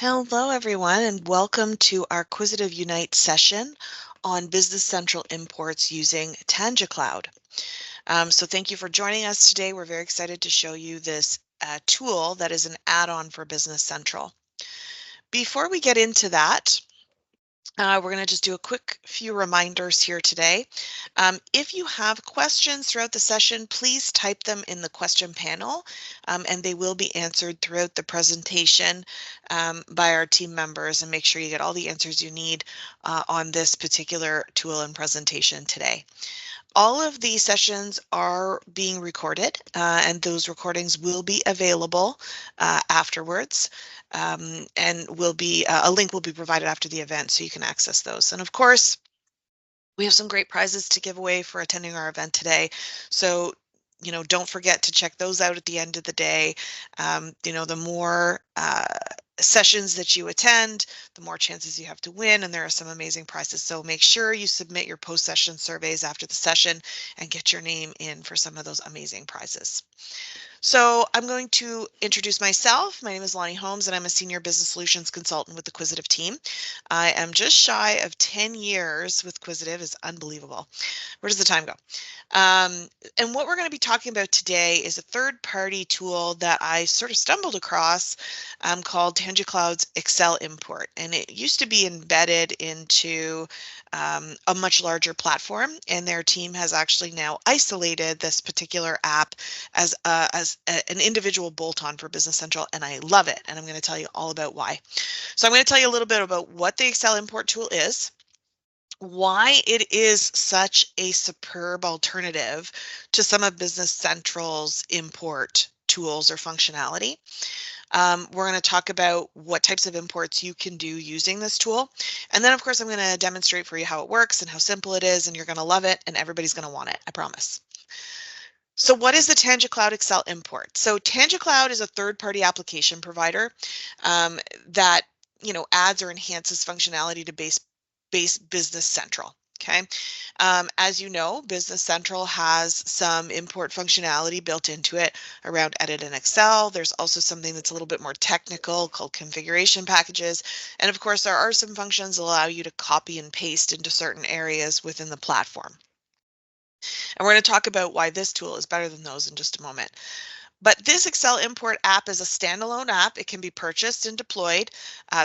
Hello, everyone, and welcome to our Quizzitive Unite session on Business Central imports using Tangicloud. So thank you for joining us today. We're very excited to show you this tool that is an add-on for Business Central. Before we get into that, we're going to just do a quick few reminders here today. If you have questions throughout the session, please type them in the question panel, and they will be answered throughout the presentation by our team members, and make sure you get all the answers you need on this particular tool and presentation today. All of these sessions are being recorded, and those recordings will be available afterwards, and will be a link will be provided after the event so you can access those. And of course, we have some great prizes to give away for attending our event today. So, don't forget to check those out at the end of the day. The more sessions that you attend, the more chances you have to win, and there are some amazing prizes. So make sure you submit your post-session surveys after the session and get your name in for some of those amazing prizes. So I'm going to introduce myself. My name is Lonnie Holmes, and I'm a Senior Business Solutions Consultant with the Quizzitive team. I am just shy of 10 years with Quizzitive. It's unbelievable. Where does the time go? And what we're going to be talking about today is a third-party tool that I sort of stumbled across called Tangicloud's Excel import. And it used to be embedded into a much larger platform, and their team has actually now isolated this particular app as an individual bolt-on for Business Central, and I love it. And I'm going to tell you all about why. So I'm going to tell you a little bit about what the Excel import tool is, why it is such a superb alternative to some of Business Central's import tools or functionality. We're going to talk about what types of imports you can do using this tool. And then, of course, I'm going to demonstrate for you how it works and how simple it is, and you're going to love it, and everybody's going to want it, I promise. So what is the Tangicloud Excel import? So Tangicloud is a third-party application provider that adds or enhances functionality to base Business Central. Okay, as you know, Business Central has some import functionality built into it around edit in Excel. There's also something that's a little bit more technical called configuration packages. And of course, there are some functions that allow you to copy and paste into certain areas within the platform. And we're going to talk about why this tool is better than those in just a moment. But this Excel import app is a standalone app. It can be purchased and deployed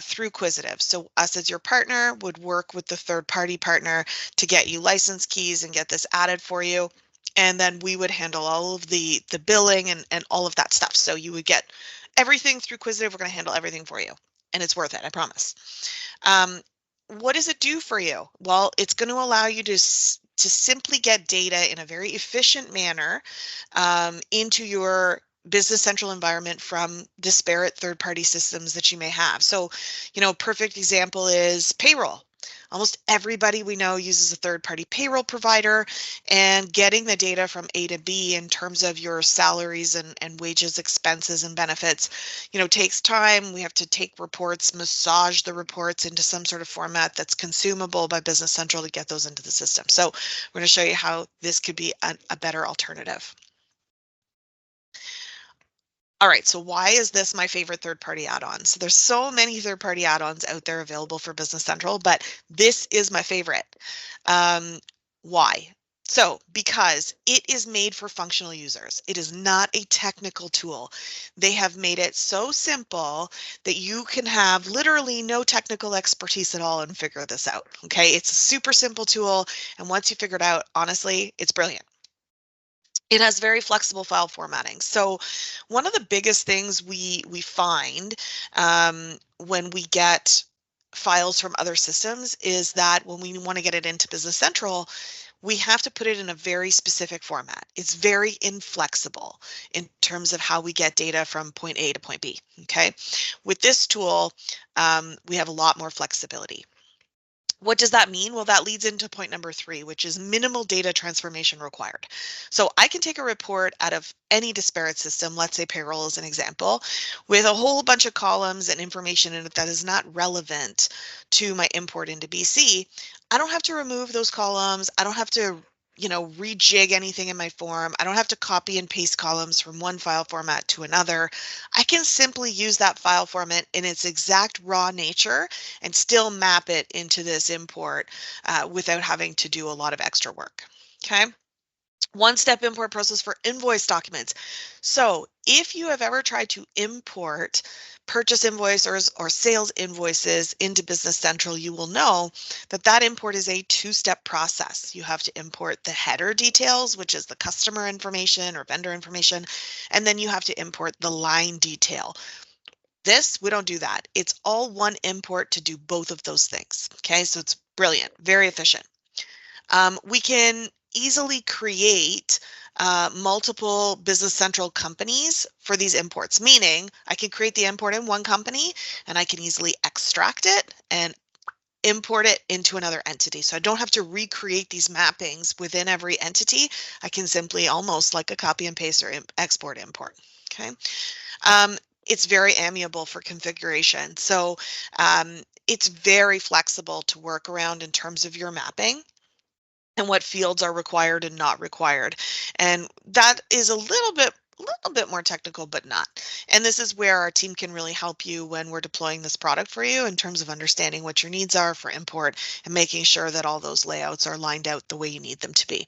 through Quizzitive. So us as your partner would work with the third-party partner to get you license keys and get this added for you. And then we would handle all of the billing and all of that stuff. So you would get everything through Quizzitive. We're going to handle everything for you. And it's worth it, I promise. What does it do for you? Well, it's going to allow you to simply get data in a very efficient manner into your Business Central environment from disparate third-party systems that you may have. So, perfect example is payroll. Almost everybody we know uses a third-party payroll provider, and getting the data from A to B in terms of your salaries and wages, expenses, and benefits, takes time. We have to take reports, massage the reports into some sort of format that's consumable by Business Central to get those into the system. So we're going to show you how this could be a better alternative. All right, so why is this my favorite third-party add-on? So there's so many third-party add-ons out there available for Business Central, but this is my favorite. Why? So because it is made for functional users. It is not a technical tool. They have made it so simple that you can have literally no technical expertise at all and figure this out. Okay, it's a super simple tool, and once you figure it out, honestly, it's brilliant. It has very flexible file formatting. So one of the biggest things we find when we get files from other systems is that when we want to get it into Business Central, we have to put it in a very specific format. It's very inflexible in terms of how we get data from point A to point B. Okay, with this tool, we have a lot more flexibility. What does that mean? Well, that leads into point number 3, which is minimal data transformation required. So I can take a report out of any disparate system, let's say payroll as an example, with a whole bunch of columns and information in it that is not relevant to my import into BC. I don't have to remove those columns. I don't have to rejig anything in my form. I don't have to copy and paste columns from one file format to another. I can simply use that file format in its exact raw nature and still map it into this import without having to do a lot of extra work. Okay. One-step import process for invoice documents. So if you have ever tried to import purchase invoices or sales invoices into Business Central, you will know that that import is a two-step process. You have to import the header details, which is the customer information or vendor information, and then you have to import the line detail. This, we don't do that. It's all one import to do both of those things. Okay, so it's brilliant, very efficient. We can easily create multiple Business Central companies for these imports, meaning I can create the import in one company and I can easily extract it and import it into another entity. So I don't have to recreate these mappings within every entity. I can simply, almost like a copy and paste or export import. Okay. It's very amiable for configuration. So it's very flexible to work around in terms of your mapping and what fields are required and not required. And that is a little bit more technical, but not. And this is where our team can really help you when we're deploying this product for you in terms of understanding what your needs are for import and making sure that all those layouts are lined out the way you need them to be.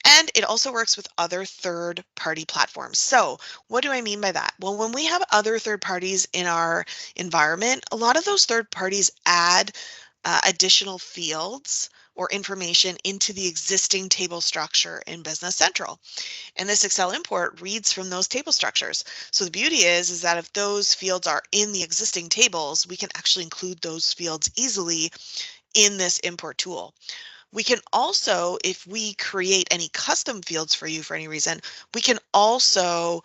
And it also works with other third-party platforms. So what do I mean by that? Well, when we have other third parties in our environment, a lot of those third parties add additional fields or information into the existing table structure in Business Central. And this Excel import reads from those table structures. So the beauty is that if those fields are in the existing tables, we can actually include those fields easily in this import tool. We can also, if we create any custom fields for you for any reason, we can also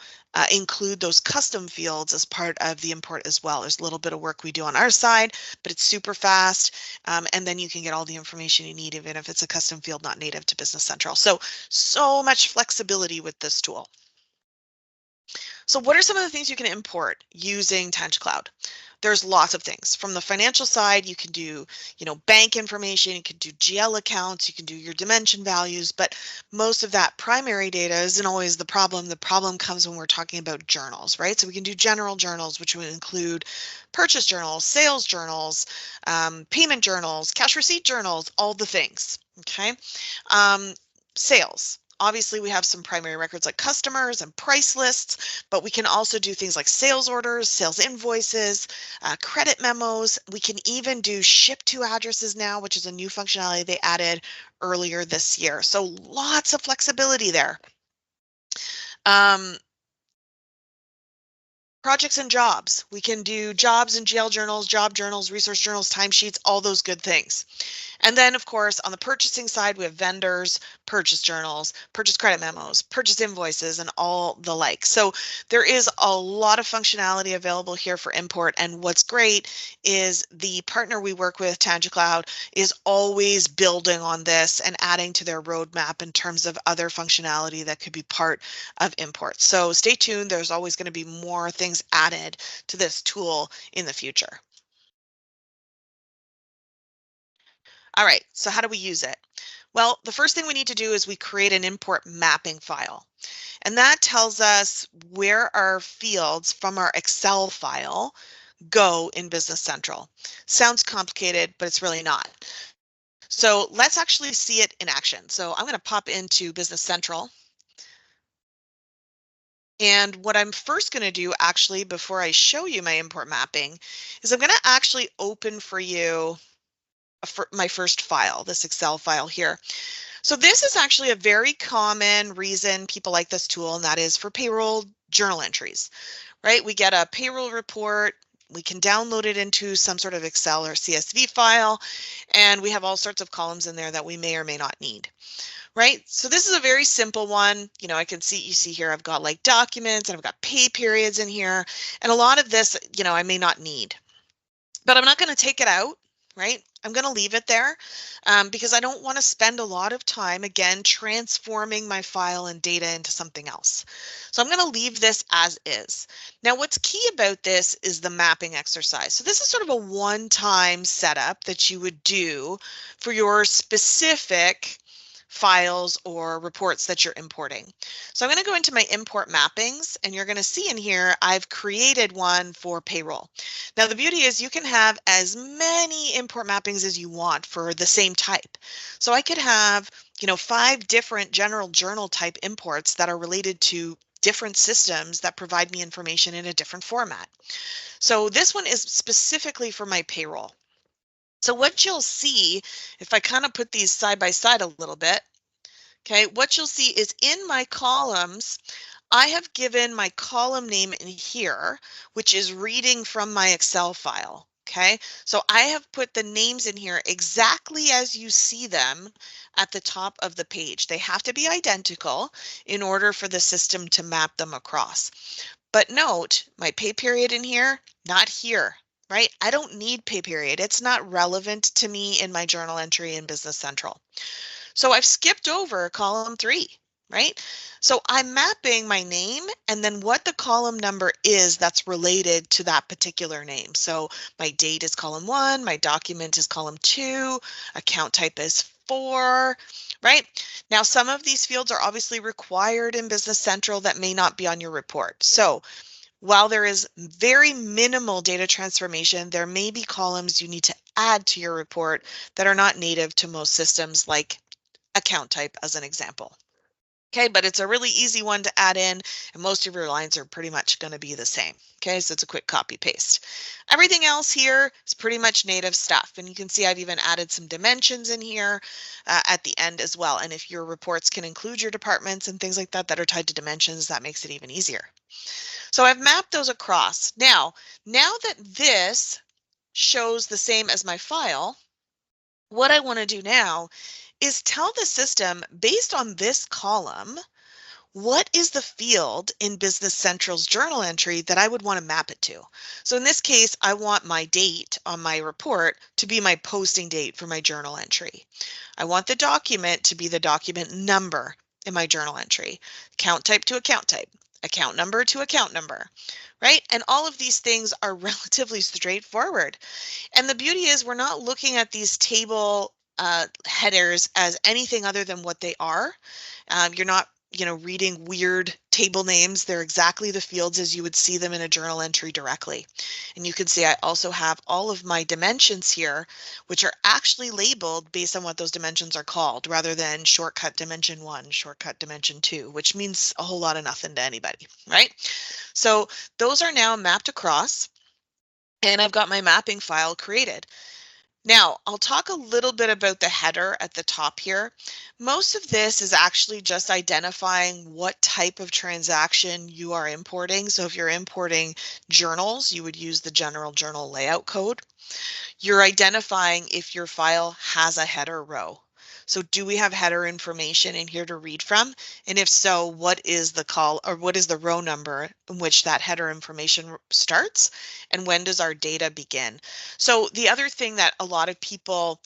include those custom fields as part of the import as well. There's a little bit of work we do on our side, but it's super fast. And then you can get all the information you need, even if it's a custom field not native to Business Central. So much flexibility with this tool. So what are some of the things you can import using Tangicloud? There's lots of things. From the financial side, you can do, bank information, you can do GL accounts, you can do your dimension values, but most of that primary data isn't always the problem. The problem comes when we're talking about journals, right? So we can do general journals, which would include purchase journals, sales journals, payment journals, cash receipt journals, all the things, okay? Sales. Obviously, we have some primary records like customers and price lists, but we can also do things like sales orders, sales invoices, credit memos. We can even do ship to addresses now, which is a new functionality they added earlier this year. So lots of flexibility there. Projects and jobs. We can do jobs and GL journals, job journals, resource journals, timesheets, all those good things. And then, of course, on the purchasing side, we have vendors, purchase journals, purchase credit memos, purchase invoices, and all the like. So there is a lot of functionality available here for import. And what's great is the partner we work with, Tangicloud, is always building on this and adding to their roadmap in terms of other functionality that could be part of import. So stay tuned. There's always going to be more things added to this tool in the future. All right, so how do we use it? Well, the first thing we need to do is we create an import mapping file. And that tells us where our fields from our Excel file go in Business Central. Sounds complicated, but it's really not. So let's actually see it in action. So I'm going to pop into Business Central. And what I'm first going to do actually before I show you my import mapping is I'm going to actually open for you my first file, this Excel file here. So this is actually a very common reason people like this tool, and that is for payroll journal entries, right? We get a payroll report, we can download it into some sort of Excel or CSV file, and we have all sorts of columns in there that we may or may not need. Right? So this is a very simple one. You see here, I've got like documents and I've got pay periods in here. And a lot of this, I may not need, but I'm not going to take it out, right? I'm going to leave it there because I don't want to spend a lot of time, again, transforming my file and data into something else. So I'm going to leave this as is. Now, what's key about this is the mapping exercise. So this is sort of a one-time setup that you would do for your specific files or reports that you're importing. So I'm going to go into my import mappings, and you're going to see in here I've created one for payroll. Now the beauty is you can have as many import mappings as you want for the same type. So I could have, 5 different general journal type imports that are related to different systems that provide me information in a different format. So this one is specifically for my payroll. So what you'll see, if I kind of put these side by side a little bit, okay, what you'll see is in my columns, I have given my column name in here, which is reading from my Excel file. Okay, so I have put the names in here exactly as you see them at the top of the page. They have to be identical in order for the system to map them across. But note, my pay period in here, not here, right? I don't need pay period. It's not relevant to me in my journal entry in Business Central. So I've skipped over column 3, right? So I'm mapping my name and then what the column number is that's related to that particular name. So my date is column 1, my document is column 2, account type is 4, right? Now, some of these fields are obviously required in Business Central that may not be on your report. So while there is very minimal data transformation, there may be columns you need to add to your report that are not native to most systems, like account type as an example. Okay, but it's a really easy one to add in, and most of your lines are pretty much going to be the same. Okay, so it's a quick copy paste. Everything else here is pretty much native stuff, and you can see I've even added some dimensions in here at the end as well. And if your reports can include your departments and things like that that are tied to dimensions, that makes it even easier. So I've mapped those across. Now that this shows the same as my file, what I want to do now is tell the system, based on this column, what is the field in Business Central's journal entry that I would want to map it to? So in this case, I want my date on my report to be my posting date for my journal entry. I want the document to be the document number in my journal entry, account type to account type, account number to account number, right? And all of these things are relatively straightforward. And the beauty is we're not looking at these table headers as anything other than what they are. You're not, reading weird table names. They're exactly the fields as you would see them in a journal entry directly. And you can see I also have all of my dimensions here, which are actually labeled based on what those dimensions are called, rather than shortcut dimension 1, shortcut dimension 2, which means a whole lot of nothing to anybody, right? So those are now mapped across, and I've got my mapping file created. Now, I'll talk a little bit about the header at the top here. Most of this is actually just identifying what type of transaction you are importing. So if you're importing journals, you would use the general journal layout code. You're identifying if your file has a header row. So do we have header information in here to read from? And if so, what is the what is the row number in which that header information starts? And when does our data begin? So the other thing that a lot of people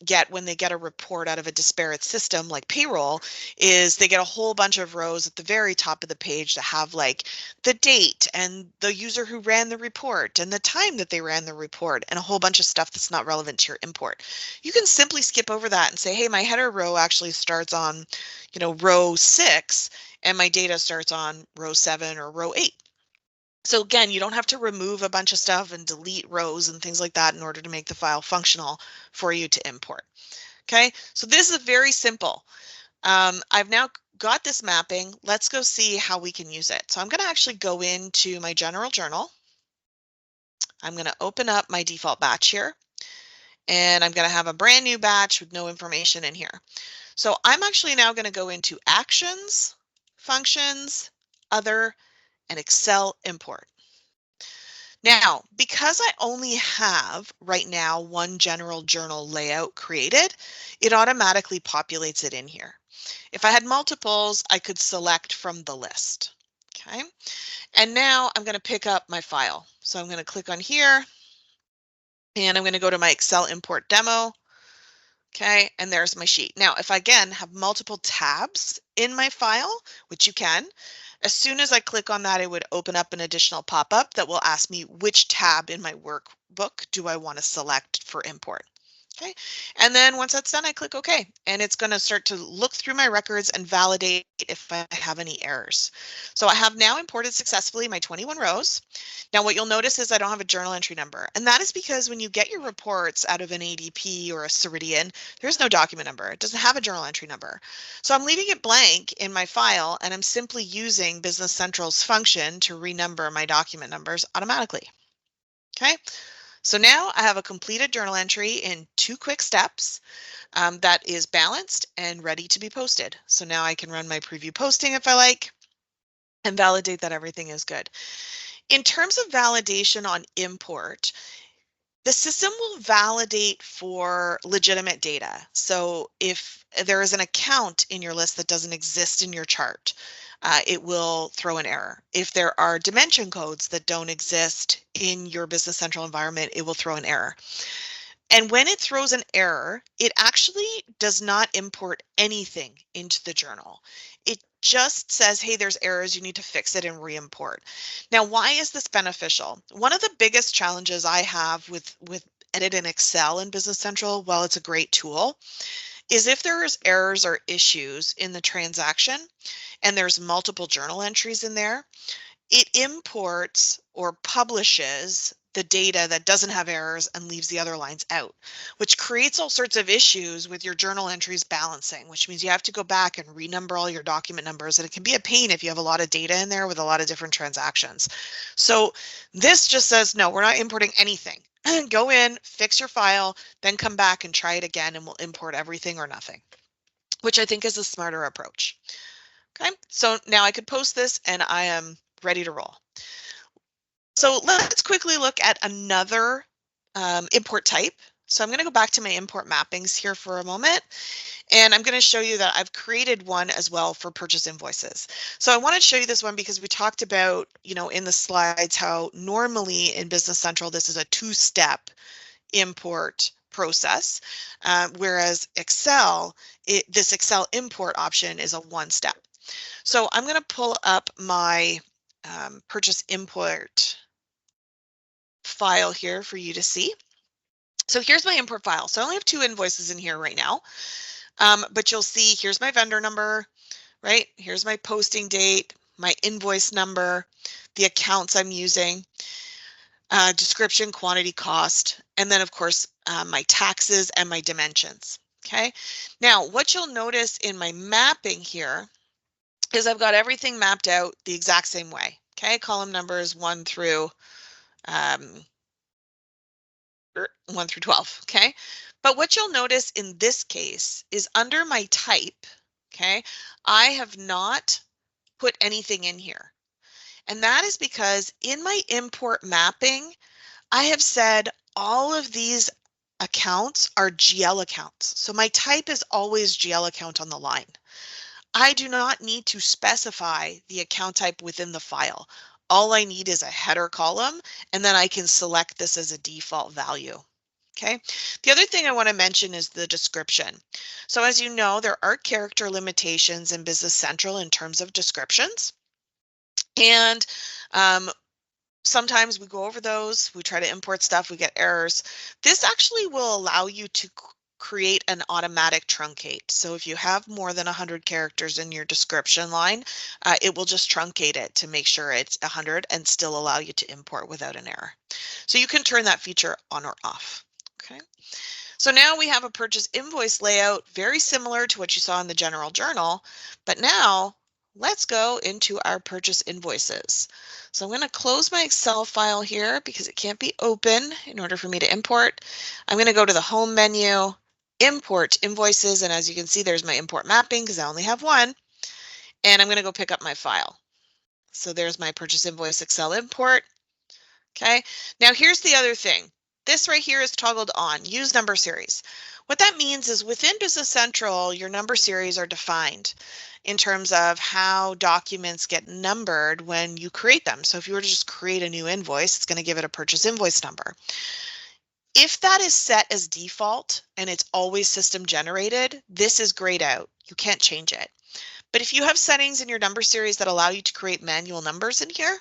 get when they get a report out of a disparate system like payroll is they get a whole bunch of rows at the very top of the page that have like the date and the user who ran the report and the time that they ran the report and a whole bunch of stuff that's not relevant to your import. You can simply skip over that and say, hey, my header row actually starts on, row 6 and my data starts on row 7 or row 8. So again, you don't have to remove a bunch of stuff and delete rows and things like that in order to make the file functional for you to import. Okay, so this is very simple. I've now got this mapping. Let's go see how we can use it. So I'm going to actually go into my general journal. I'm going to open up my default batch here, and I'm going to have a brand new batch with no information in here. So I'm actually now going to go into Actions, Functions, Other, and Excel Import. Now, because I only have right now one general journal layout created, it automatically populates it in here. If I had multiples, I could select from the list. Okay, and now I'm going to pick up my file. So I'm going to click on here, and I'm going to go to my Excel import demo. Okay, and there's my sheet. Now, if I again have multiple tabs in my file, which you can, as soon as I click on that, it would open up an additional pop-up that will ask me which tab in my workbook do I want to select for import. Okay, and then once that's done, I click OK, and it's going to start to look through my records and validate if I have any errors. So I have now imported successfully my 21 rows. Now what you'll notice is I don't have a journal entry number, and that is because when you get your reports out of an ADP or a Ceridian, there's no document number. It doesn't have a journal entry number. So I'm leaving it blank in my file, and I'm simply using Business Central's function to renumber my document numbers automatically. Okay. So now I have a completed journal entry in 2 quick steps that is balanced and ready to be posted. So now I can run my preview posting if I like and validate that everything is good. In terms of validation on import, the system will validate for legitimate data. So if there is an account in your list that doesn't exist in your chart, it will throw an error. If there are dimension codes that don't exist in your Business Central environment, it will throw an error. And when it throws an error, it actually does not import anything into the journal. It just says, hey, there's errors, you need to fix it and re-import. Now, why is this beneficial? One of the biggest challenges I have with Edit in Excel in Business Central, while it's a great tool, is if there's errors or issues in the transaction and there's multiple journal entries in there, it imports or publishes the data that doesn't have errors and leaves the other lines out, which creates all sorts of issues with your journal entries balancing, which means you have to go back and renumber all your document numbers. And it can be a pain if you have a lot of data in there with a lot of different transactions. So this just says, no, we're not importing anything. Go in, fix your file, then come back and try it again, and we'll import everything or nothing, which I think is a smarter approach. Okay, so now I could post this and I am ready to roll. So let's quickly look at another import type. So I'm going to go back to my import mappings here for a moment, and I'm going to show you that I've created one as well for purchase invoices. So I want to show you this one because we talked about, in the slides, how normally in Business Central, this is a 2-step import process, whereas Excel, this Excel import option is a 1-step. So I'm going to pull up my purchase import file here for you to see. So here's my import file. So I only have 2 invoices in here right now, but you'll see here's my vendor number, right? Here's my posting date, my invoice number, the accounts I'm using, description, quantity, cost, and then of course my taxes and my dimensions. Okay. Now what you'll notice in my mapping here is I've got everything mapped out the exact same way. Okay, column numbers 1 through 12, okay? But what you'll notice in this case is under my type, okay, I have not put anything in here. And that is because in my import mapping, I have said all of these accounts are GL accounts. So my type is always GL account on the line. I do not need to specify the account type within the file. All I need is a header column, and then I can select this as a default value. Okay. The other thing I want to mention is the description. So as you know, there are character limitations in Business Central in terms of descriptions. And sometimes we go over those, we try to import stuff, we get errors. This actually will allow you to create an automatic truncate. So if you have more than 100 characters in your description line, it will just truncate it to make sure it's 100 and still allow you to import without an error. So you can turn that feature on or off. Okay. So now we have a purchase invoice layout very similar to what you saw in the general journal, but now let's go into our purchase invoices. So I'm going to close my Excel file here because it can't be open in order for me to import. I'm going to go to the home menu, import invoices, and as you can see, there's my import mapping because I only have one, and I'm going to go pick up my file. So there's my purchase invoice Excel import. Okay, now here's the other thing. This right here is toggled on, use number series. What that means is within Business Central, your number series are defined in terms of how documents get numbered when you create them. So if you were to just create a new invoice, it's going to give it a purchase invoice number. If that is set as default and it's always system generated, this is grayed out. You can't change it. But if you have settings in your number series that allow you to create manual numbers in here,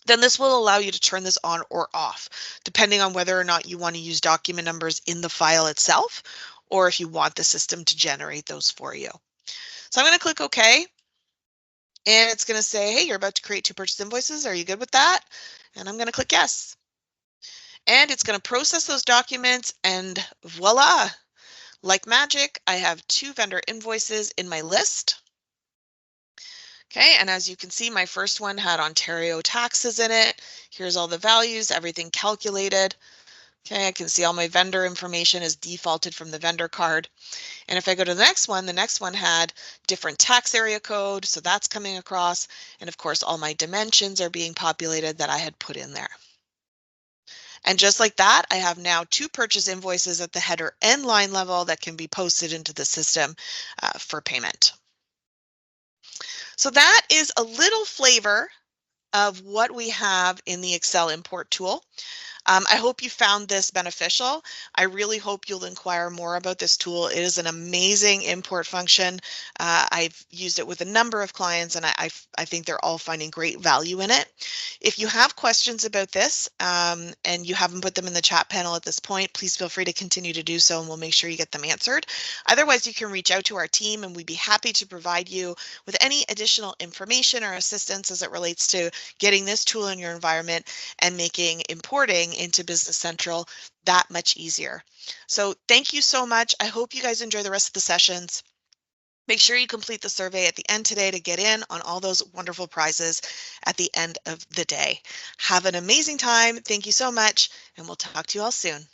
then this will allow you to turn this on or off, depending on whether or not you want to use document numbers in the file itself, or if you want the system to generate those for you. So I'm going to click OK, and it's going to say, hey, you're about to create 2 purchase invoices. Are you good with that? And I'm going to click yes. And it's going to process those documents, and voila, like magic, I have 2 vendor invoices in my list. Okay, and as you can see, my first one had Ontario taxes in it. Here's all the values, everything calculated. Okay, I can see all my vendor information is defaulted from the vendor card. And if I go to the next one had different tax area code, so that's coming across. And of course, all my dimensions are being populated that I had put in there. And just like that, I have now 2 purchase invoices at the header and line level that can be posted into the system for payment. So that is a little flavor of what we have in the Excel import tool. I hope you found this beneficial. I really hope you'll inquire more about this tool. It is an amazing import function. I've used it with a number of clients, and I think they're all finding great value in it. If you have questions about this and you haven't put them in the chat panel at this point, please feel free to continue to do so, and we'll make sure you get them answered. Otherwise, you can reach out to our team, and we'd be happy to provide you with any additional information or assistance as it relates to getting this tool in your environment and making importing into Business Central that much easier. So thank you so much. I hope you guys enjoy the rest of the sessions. Make sure you complete the survey at the end today to get in on all those wonderful prizes at the end of the day. Have an amazing time. Thank you so much, and we'll talk to you all soon.